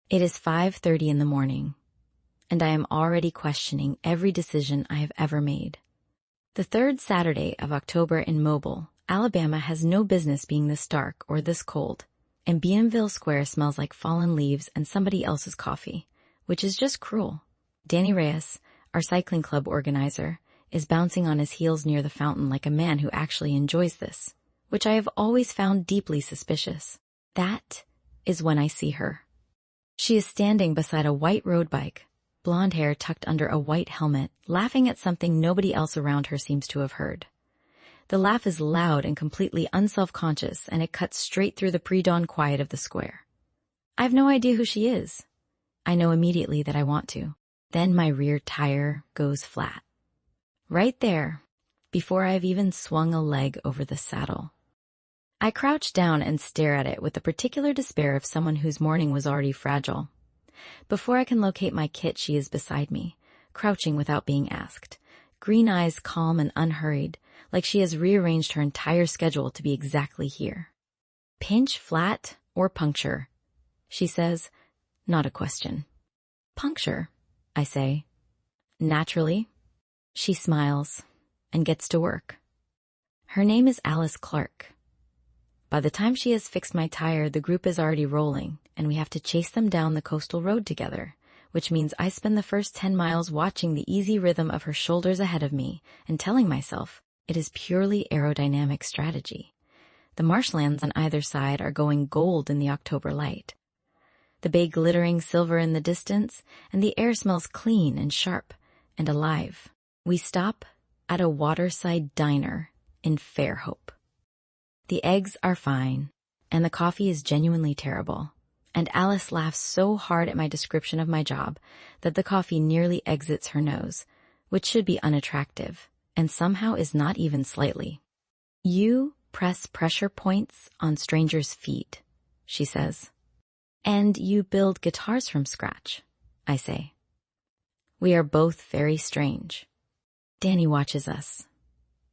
It is 5:30 in the morning, and I am already questioning every decision I have ever made. The third Saturday of October in Mobile, Alabama has no business being this dark or this cold, and Bienville Square smells like fallen leaves and somebody else's coffee, which is just cruel. Danny Reyes, our cycling club organizer, is bouncing on his heels near the fountain like a man who actually enjoys this, which I have always found deeply suspicious. That is when I see her. She is standing beside a white road bike, blonde hair tucked under a white helmet, laughing at something nobody else around her seems to have heard. The laugh is loud and completely unself-conscious, and it cuts straight through the pre-dawn quiet of the square. I have no idea who she is. I know immediately that I want to. Then my rear tire goes flat. Right there, before I've even swung a leg over the saddle. I crouch down and stare at it with the particular despair of someone whose morning was already fragile. Before I can locate my kit, she is beside me, crouching without being asked, green eyes calm and unhurried, like she has rearranged her entire schedule to be exactly here. Pinch, flat, or puncture? She says, not a question. Puncture, I say. Naturally. She smiles and gets to work. Her name is Alice Clark. By the time she has fixed my tire, the group is already rolling, and we have to chase them down the coastal road together, which means I spend the first 10 miles watching the easy rhythm of her shoulders ahead of me and telling myself it is purely aerodynamic strategy. The marshlands on either side are going gold in the October light. The bay glittering silver in the distance, and the air smells clean and sharp and alive. We stop at a waterside diner in Fairhope. The eggs are fine, and the coffee is genuinely terrible, and Alice laughs so hard at my description of my job that the coffee nearly exits her nose, which should be unattractive, and somehow is not even slightly. You press pressure points on strangers' feet, she says. And you build guitars from scratch, I say. We are both very strange. Danny watches us.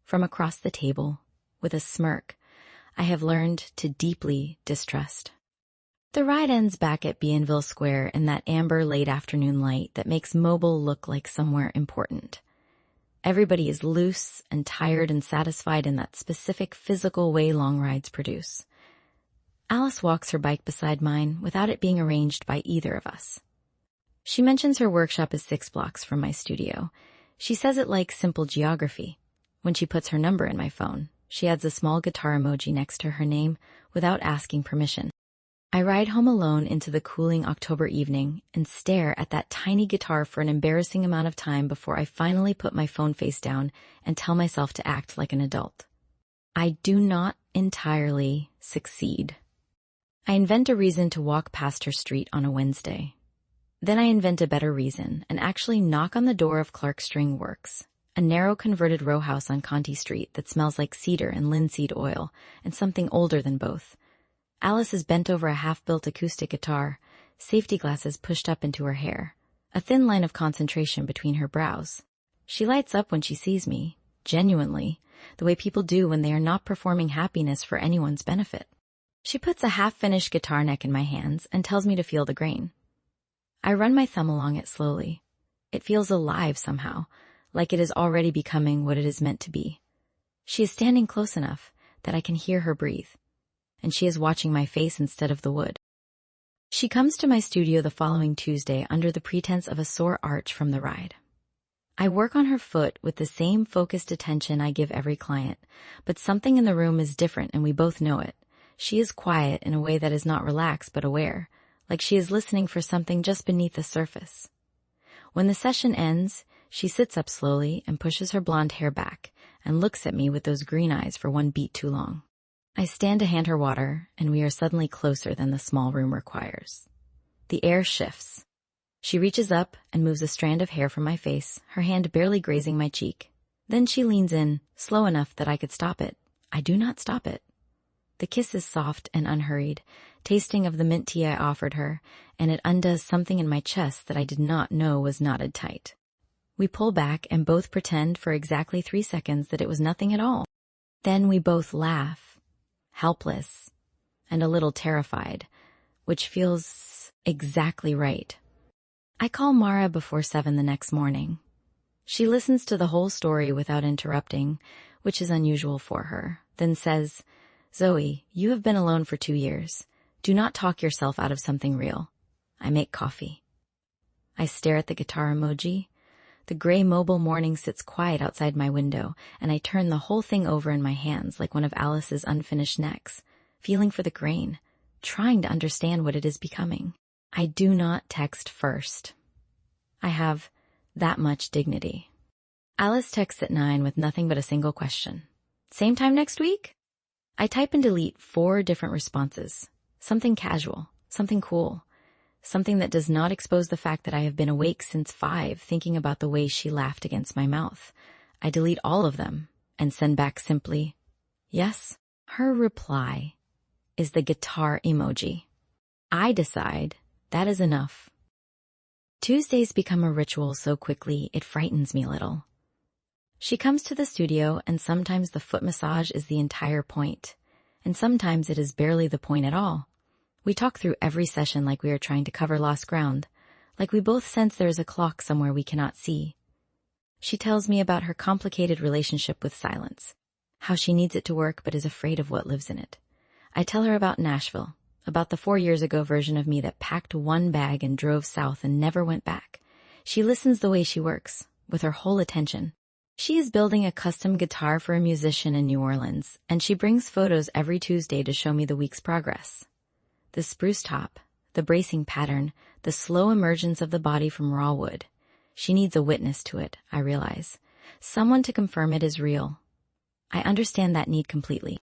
From across the table, with a smirk, I have learned to deeply distrust. The ride ends back at Bienville Square in that amber late afternoon light that makes Mobile look like somewhere important. Everybody is loose and tired and satisfied in that specific physical way long rides produce. Alice walks her bike beside mine without it being arranged by either of us. She mentions her workshop is 6 blocks from my studio. She says it like simple geography. When she puts her number in my phone, she adds a small guitar emoji next to her name without asking permission. I ride home alone into the cooling October evening and stare at that tiny guitar for an embarrassing amount of time before I finally put my phone face down and tell myself to act like an adult. I do not entirely succeed. I invent a reason to walk past her street on a Wednesday. Then I invent a better reason and actually knock on the door of Clark String Works, a narrow converted row house on Conti Street that smells like cedar and linseed oil and something older than both. Alice is bent over a half-built acoustic guitar, safety glasses pushed up into her hair, a thin line of concentration between her brows. She lights up when she sees me, genuinely, the way people do when they are not performing happiness for anyone's benefit. She puts a half-finished guitar neck in my hands and tells me to feel the grain. I run my thumb along it slowly. It feels alive somehow, like it is already becoming what it is meant to be. She is standing close enough that I can hear her breathe, and she is watching my face instead of the wood. She comes to my studio the following Tuesday under the pretense of a sore arch from the ride. I work on her foot with the same focused attention I give every client, but something in the room is different and we both know it. She is quiet in a way that is not relaxed but aware, like she is listening for something just beneath the surface. When the session ends, she sits up slowly and pushes her blonde hair back and looks at me with those green eyes for one beat too long. I stand to hand her water, and we are suddenly closer than the small room requires. The air shifts. She reaches up and moves a strand of hair from my face, her hand barely grazing my cheek. Then she leans in, slow enough that I could stop it. I do not stop it. The kiss is soft and unhurried, tasting of the mint tea I offered her, and it undoes something in my chest that I did not know was knotted tight. We pull back and both pretend for exactly 3 seconds that it was nothing at all. Then we both laugh, helpless, and a little terrified, which feels Exactly right. I call Mara before 7 the next morning. She listens to the whole story without interrupting, which is unusual for her, then says, "Zoe, you have been alone for 2 years. Do not talk yourself out of something real." I make coffee. I stare at the guitar emoji. The gray mobile morning sits quiet outside my window, and I turn the whole thing over in my hands like one of Alice's unfinished necks, feeling for the grain, trying to understand what it is becoming. I do not text first. I have that much dignity. Alice texts at 9 with nothing but a single question. "Same time next week?" I type and delete 4 different responses. Something casual, something cool, something that does not expose the fact that I have been awake since 5 thinking about the way she laughed against my mouth. I delete all of them and send back simply, "Yes." Her reply is the guitar emoji. I decide that is enough. Tuesdays become a ritual so quickly it frightens me a little. She comes to the studio, and sometimes the foot massage is the entire point, and sometimes it is barely the point at all. We talk through every session like we are trying to cover lost ground, like we both sense there is a clock somewhere we cannot see. She tells me about her complicated relationship with silence, how she needs it to work but is afraid of what lives in it. I tell her about Nashville, about the 4 years ago version of me that packed one bag and drove south and never went back. She listens the way she works, with her whole attention. She is building a custom guitar for a musician in New Orleans, and she brings photos every Tuesday to show me the week's progress. The spruce top, the bracing pattern, the slow emergence of the body from raw wood. She needs a witness to it, I realize. Someone to confirm it is real. I understand that need completely.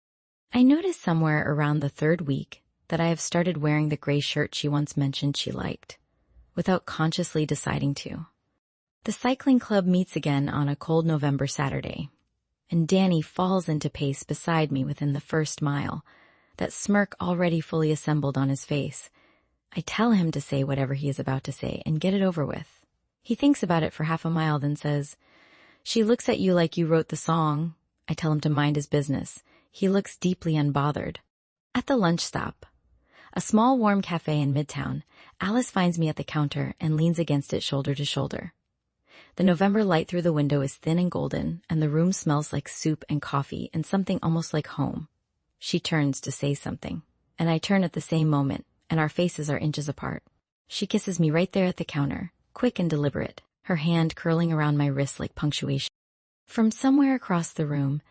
I notice somewhere around the 3rd week that I have started wearing the gray shirt she once mentioned she liked, without consciously deciding to. The cycling club meets again on a cold November Saturday, and Danny falls into pace beside me within the first mile, that smirk already fully assembled on his face. I tell him to say whatever he is about to say and get it over with. He thinks about it for half a mile, then says, "She looks at you like you wrote the song." I tell him to mind his business. He looks deeply unbothered. At the lunch stop, a small warm cafe in Midtown, Alice finds me at the counter and leans against it shoulder to shoulder. The November light through the window is thin and golden, and the room smells like soup and coffee and something almost like home. She turns to say something, and I turn at the same moment, and our faces are inches apart. She kisses me right there at the counter, quick and deliberate, her hand curling around my wrist like punctuation. From somewhere across the room,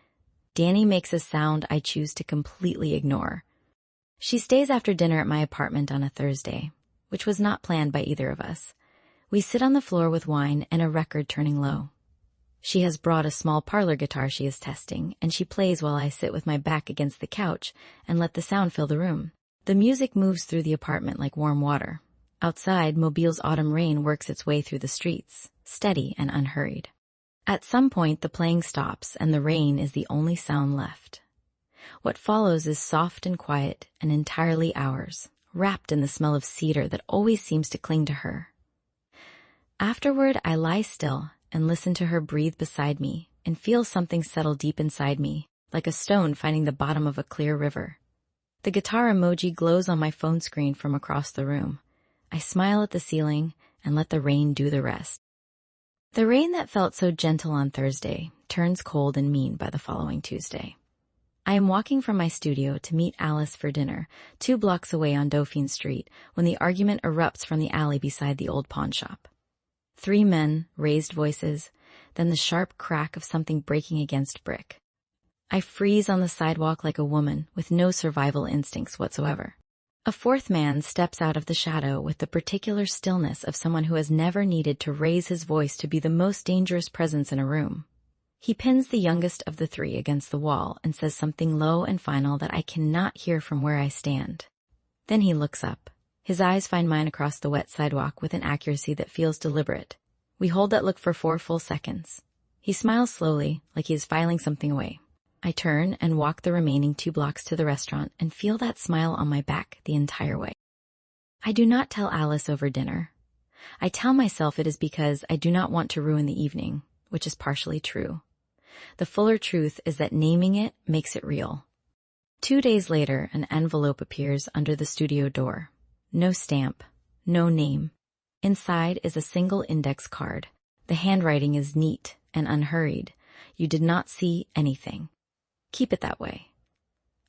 Danny makes a sound I choose to completely ignore. She stays after dinner at my apartment on a Thursday, which was not planned by either of us. We sit on the floor with wine and a record turning low. She has brought a small parlor guitar she is testing, and she plays while I sit with my back against the couch and let the sound fill the room. The music moves through the apartment like warm water. Outside, Mobile's autumn rain works its way through the streets, steady and unhurried. At some point, the playing stops, and the rain is the only sound left. What follows is soft and quiet and entirely ours, wrapped in the smell of cedar that always seems to cling to her. Afterward, I lie still and listen to her breathe beside me and feel something settle deep inside me, like a stone finding the bottom of a clear river. The guitar emoji glows on my phone screen from across the room. I smile at the ceiling and let the rain do the rest. The rain that felt so gentle on Thursday turns cold and mean by the following Tuesday. I am walking from my studio to meet Alice for dinner, 2 blocks away on Dauphine Street, when the argument erupts from the alley beside the old pawn shop. 3 men, raised voices, then the sharp crack of something breaking against brick. I freeze on the sidewalk like a woman with no survival instincts whatsoever. A 4th man steps out of the shadow with the particular stillness of someone who has never needed to raise his voice to be the most dangerous presence in a room. He pins the youngest of the 3 against the wall and says something low and final that I cannot hear from where I stand. Then he looks up. His eyes find mine across the wet sidewalk with an accuracy that feels deliberate. We hold that look for 4 full seconds. He smiles slowly, like he is filing something away. I turn and walk the remaining 2 blocks to the restaurant and feel that smile on my back the entire way. I do not tell Alice over dinner. I tell myself it is because I do not want to ruin the evening, which is partially true. The fuller truth is that naming it makes it real. 2 days later, an envelope appears under the studio door. No stamp, no name. Inside is a single index card. The handwriting is neat and unhurried. You did not see anything. Keep it that way.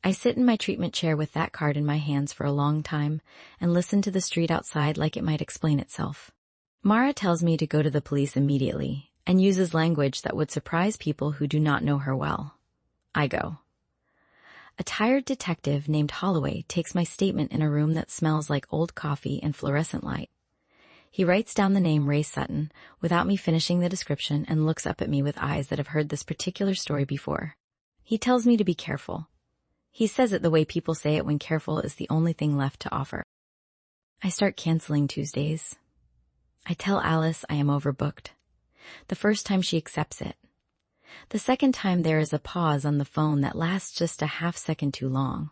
I sit in my treatment chair with that card in my hands for a long time and listen to the street outside like it might explain itself. Mara tells me to go to the police immediately and uses language that would surprise people who do not know her well. I go. A tired detective named Holloway takes my statement in a room that smells like old coffee and fluorescent light. He writes down the name Ray Sutton without me finishing the description and looks up at me with eyes that have heard this particular story before. He tells me to be careful. He says it the way people say it when careful is the only thing left to offer. I start canceling Tuesdays. I tell Alice I am overbooked. The first time she accepts it. The second time there is a pause on the phone that lasts just a half second too long.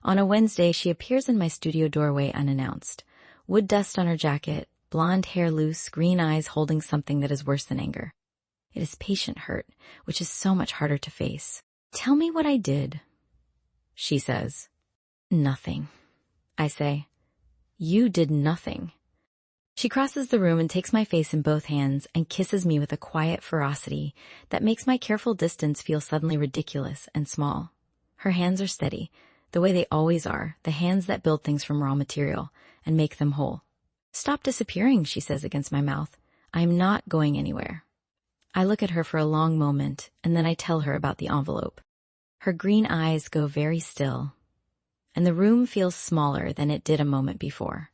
On a Wednesday, she appears in my studio doorway unannounced. Wood dust on her jacket, blonde hair loose, green eyes holding something that is worse than anger. It is patient hurt, which is so much harder to face. Tell me what I did. She says, nothing. I say, you did nothing. She crosses the room and takes my face in both hands and kisses me with a quiet ferocity that makes my careful distance feel suddenly ridiculous and small. Her hands are steady, the way they always are, the hands that build things from raw material and make them whole. Stop disappearing, she says against my mouth. I am not going anywhere. I look at her for a long moment, and then I tell her about the envelope. Her green eyes go very still, and the room feels smaller than it did a moment before.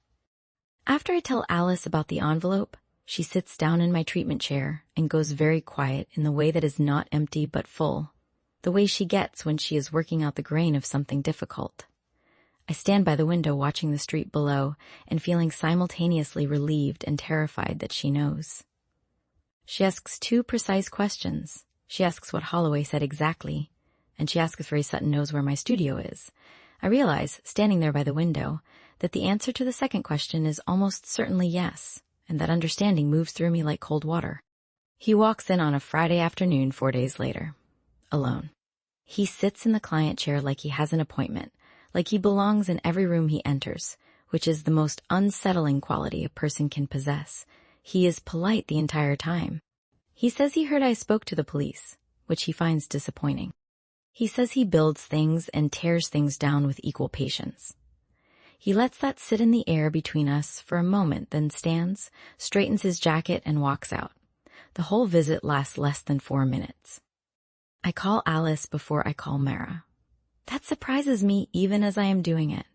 After I tell Alice about the envelope, she sits down in my treatment chair and goes very quiet in the way that is not empty but full, the way she gets when she is working out the grain of something difficult. I stand by the window watching the street below and feeling simultaneously relieved and terrified that she knows. She asks 2 precise questions. She asks what Holloway said exactly, and she asks if Ray Sutton knows where my studio is. I realize, standing there by the window, that the answer to the second question is almost certainly yes, and that understanding moves through me like cold water. He walks in on a Friday afternoon 4 days later, alone. He sits in the client chair like he has an appointment, like he belongs in every room he enters, which is the most unsettling quality a person can possess. He is polite the entire time. He says he heard I spoke to the police, which he finds disappointing. He says he builds things and tears things down with equal patience. He lets that sit in the air between us for a moment, then stands, straightens his jacket, and walks out. The whole visit lasts less than 4 minutes. I call Alice before I call Mara. That surprises me even as I am doing it.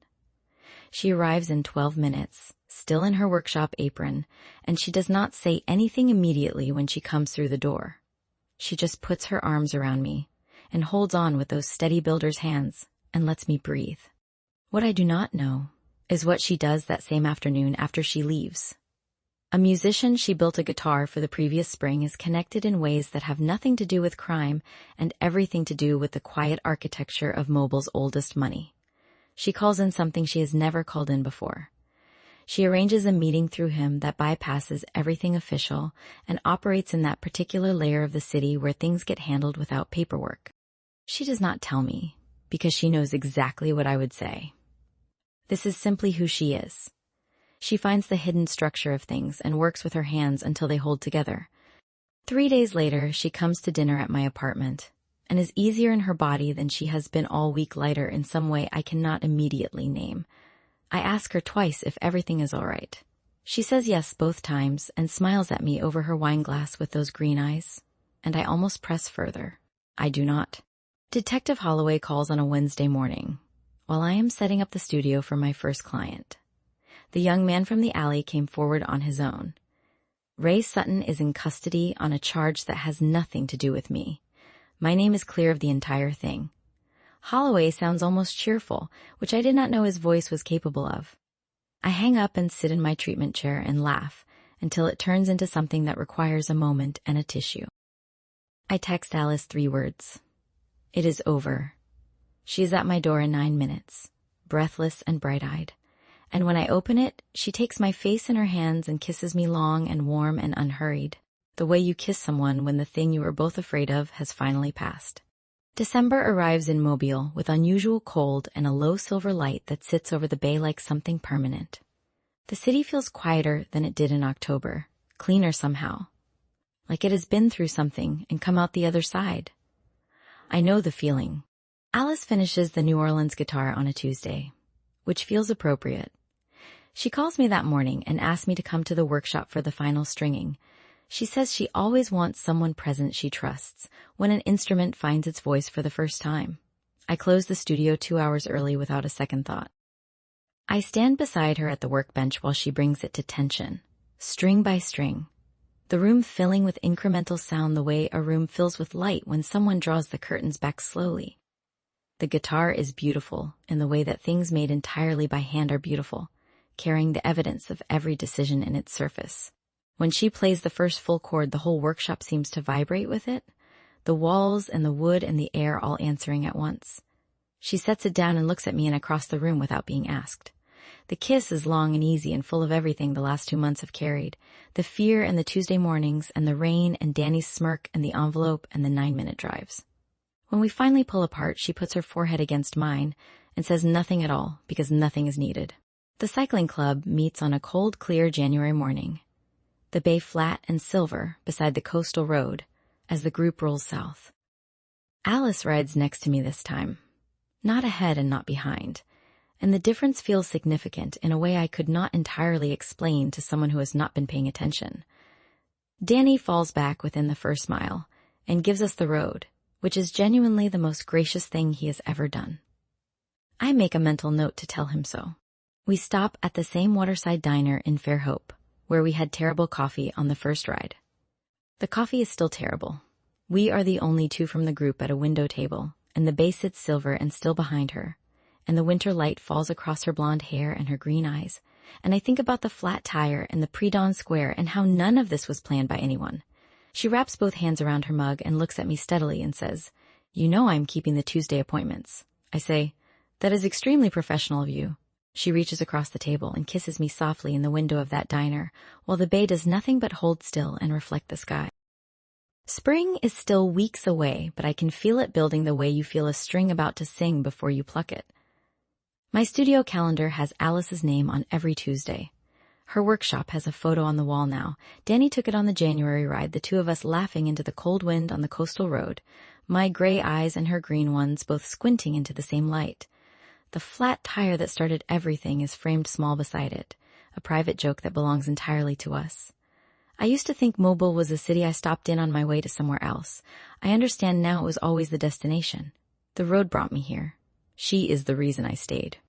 She arrives in 12 minutes, still in her workshop apron, and she does not say anything immediately when she comes through the door. She just puts her arms around me and holds on with those steady builder's hands and lets me breathe. What I do not know is what she does that same afternoon after she leaves. A musician she built a guitar for the previous spring is connected in ways that have nothing to do with crime and everything to do with the quiet architecture of Mobile's oldest money. She calls in something she has never called in before. She arranges a meeting through him that bypasses everything official and operates in that particular layer of the city where things get handled without paperwork. She does not tell me, because she knows exactly what I would say. This is simply who she is. She finds the hidden structure of things and works with her hands until they hold together. 3 days later, she comes to dinner at my apartment and is easier in her body than she has been all week, lighter in some way I cannot immediately name. I ask her twice if everything is all right. She says yes both times and smiles at me over her wine glass with those green eyes, and I almost press further. I do not. Detective Holloway calls on a Wednesday morning, while I am setting up the studio for my first client. The young man from the alley came forward on his own. Ray Sutton is in custody on a charge that has nothing to do with me. My name is clear of the entire thing. Holloway sounds almost cheerful, which I did not know his voice was capable of. I hang up and sit in my treatment chair and laugh until it turns into something that requires a moment and a tissue. I text Alice 3 words. It is over. She is at my door in 9 minutes, breathless and bright-eyed. And when I open it, she takes my face in her hands and kisses me long and warm and unhurried, the way you kiss someone when the thing you were both afraid of has finally passed. December arrives in Mobile with unusual cold and a low silver light that sits over the bay like something permanent. The city feels quieter than it did in October, cleaner somehow, like it has been through something and come out the other side. I know the feeling. Alice finishes the New Orleans guitar on a Tuesday, which feels appropriate. She calls me that morning and asks me to come to the workshop for the final stringing. She says she always wants someone present she trusts when an instrument finds its voice for the first time. I close the studio 2 hours early without a second thought. I stand beside her at the workbench while she brings it to tension, string by string, the room filling with incremental sound the way a room fills with light when someone draws the curtains back slowly. The guitar is beautiful in the way that things made entirely by hand are beautiful, carrying the evidence of every decision in its surface. When she plays the first full chord, the whole workshop seems to vibrate with it, the walls and the wood and the air all answering at once. She sets it down and looks at me and across the room without being asked. The kiss is long and easy and full of everything the last 2 months have carried. The fear and the Tuesday mornings and the rain and Danny's smirk and the envelope and the 9-minute drives. When we finally pull apart, she puts her forehead against mine and says nothing at all because nothing is needed. The cycling club meets on a cold, clear January morning. The bay flat and silver beside the coastal road as the group rolls south. Alice rides next to me this time, not ahead and not behind, and the difference feels significant in a way I could not entirely explain to someone who has not been paying attention. Danny falls back within the first mile and gives us the road, which is genuinely the most gracious thing he has ever done. I make a mental note to tell him so. We stop at the same waterside diner in Fairhope, where we had terrible coffee on the first ride. The coffee is still terrible. We are the only two from the group at a window table, and the bay sits silver and still behind her, and the winter light falls across her blonde hair and her green eyes, and I think about the flat tire and the pre-dawn square and how none of this was planned by anyone. She wraps both hands around her mug and looks at me steadily and says, "You know I'm keeping the Tuesday appointments." I say, "That is extremely professional of you." She reaches across the table and kisses me softly in the window of that diner, while the bay does nothing but hold still and reflect the sky. Spring is still weeks away, but I can feel it building the way you feel a string about to sing before you pluck it. My studio calendar has Alice's name on every Tuesday. Her workshop has a photo on the wall now. Danny took it on the January ride, the two of us laughing into the cold wind on the coastal road, my gray eyes and her green ones both squinting into the same light. The flat tire that started everything is framed small beside it, a private joke that belongs entirely to us. I used to think Mobile was a city I stopped in on my way to somewhere else. I understand now it was always the destination. The road brought me here. She is the reason I stayed.